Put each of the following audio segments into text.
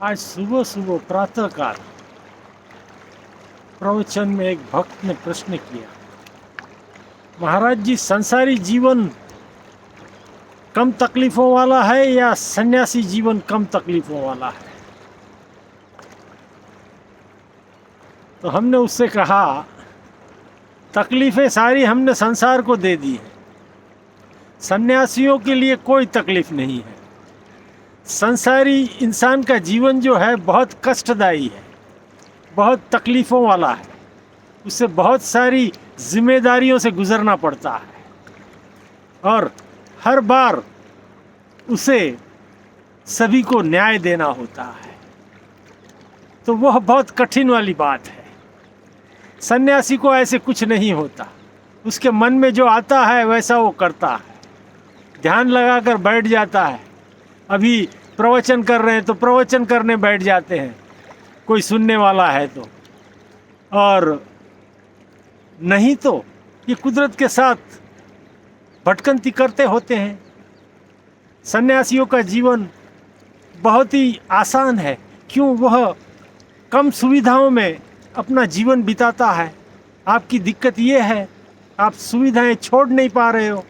आज सुबह सुबह प्रातःकाल प्रवचन में एक भक्त ने प्रश्न किया, महाराज जी, संसारी जीवन कम तकलीफों वाला है या सन्यासी जीवन कम तकलीफों वाला है? तो हमने उससे कहा, तकलीफें सारी हमने संसार को दे दी है, सन्यासियों के लिए कोई तकलीफ नहीं है। संसारी इंसान का जीवन जो है बहुत कष्टदायी है, बहुत तकलीफ़ों वाला है, उससे बहुत सारी जिम्मेदारियों से गुजरना पड़ता है और हर बार उसे सभी को न्याय देना होता है, तो वह बहुत कठिन वाली बात है। सन्यासी को ऐसे कुछ नहीं होता, उसके मन में जो आता है वैसा वो करता है, ध्यान लगाकर बैठ जाता है। अभी प्रवचन कर रहे हैं तो प्रवचन करने बैठ जाते हैं, कोई सुनने वाला है तो, और नहीं तो ये कुदरत के साथ भटकंती करते होते हैं। सन्यासियों का जीवन बहुत ही आसान है, क्यों? वह कम सुविधाओं में अपना जीवन बिताता है। आपकी दिक्कत ये है, आप सुविधाएं छोड़ नहीं पा रहे हो।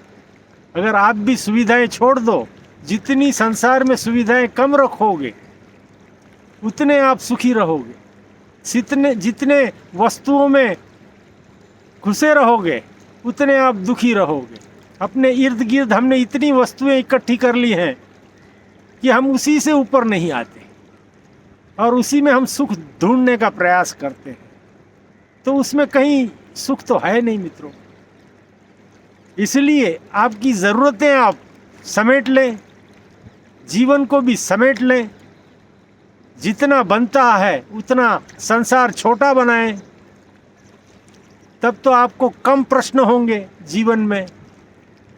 अगर आप भी सुविधाएं छोड़ दो, जितनी संसार में सुविधाएं कम रखोगे उतने आप सुखी रहोगे। जितने वस्तुओं में घुसे रहोगे उतने आप दुखी रहोगे। अपने इर्द गिर्द हमने इतनी वस्तुएं इकट्ठी कर ली हैं कि हम उसी से ऊपर नहीं आते और उसी में हम सुख ढूंढने का प्रयास करते हैं, तो उसमें कहीं सुख तो है नहीं मित्रों। इसलिए आपकी ज़रूरतें आप समेट लें, जीवन को भी समेट लें, जितना बनता है उतना संसार छोटा बनाएं, तब तो आपको कम प्रश्न होंगे जीवन में,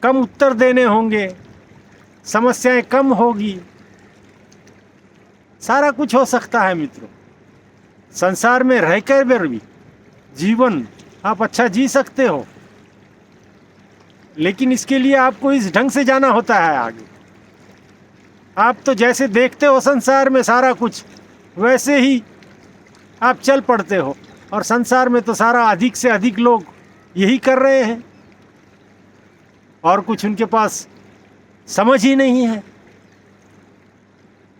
कम उत्तर देने होंगे, समस्याएं कम होगी, सारा कुछ हो सकता है मित्रों। संसार में रहकर भी जीवन आप अच्छा जी सकते हो, लेकिन इसके लिए आपको इस ढंग से जाना होता है आगे। आप तो जैसे देखते हो संसार में सारा कुछ, वैसे ही आप चल पड़ते हो, और संसार में तो सारा अधिक से अधिक लोग यही कर रहे हैं और कुछ उनके पास समझ ही नहीं है।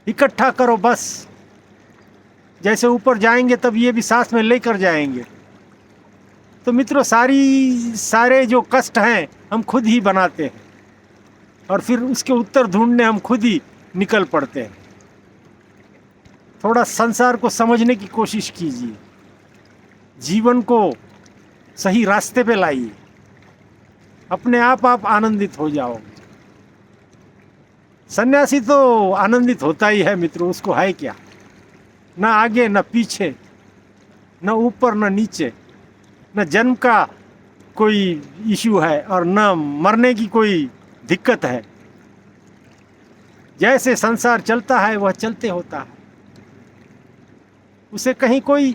इकट्ठा करो बस, जैसे ऊपर जाएंगे तब ये भी साथ में लेकर जाएंगे। तो मित्रों, सारे जो कष्ट हैं हम खुद ही बनाते हैं और फिर उसके उत्तर ढूंढने हम खुद ही निकल पड़ते हैं। थोड़ा संसार को समझने की कोशिश कीजिए, जीवन को सही रास्ते पे लाइए, अपने आप आनंदित हो जाओगे। सन्यासी तो आनंदित होता ही है मित्रों, उसको है क्या, ना आगे ना पीछे, ना ऊपर ना नीचे, न जन्म का कोई इश्यू है और न मरने की कोई दिक्कत है। जैसे संसार चलता है वह चलते होता है, उसे कहीं कोई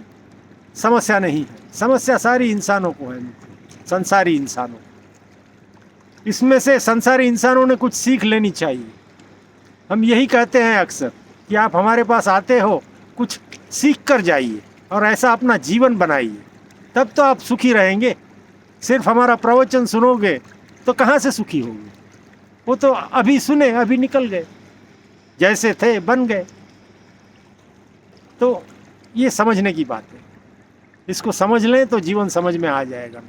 समस्या नहीं है। समस्या सारी इंसानों को है, संसारी इंसानों। इसमें से संसारी इंसानों ने कुछ सीख लेनी चाहिए। हम यही कहते हैं अक्सर कि आप हमारे पास आते हो, कुछ सीख कर जाइए और ऐसा अपना जीवन बनाइए, तब तो आप सुखी रहेंगे। सिर्फ हमारा प्रवचन सुनोगे तो कहाँ से सुखी होंगे? वो तो अभी सुने अभी निकल गए, जैसे थे बन गए। तो ये समझने की बात है, इसको समझ लें तो जीवन समझ में आ जाएगा।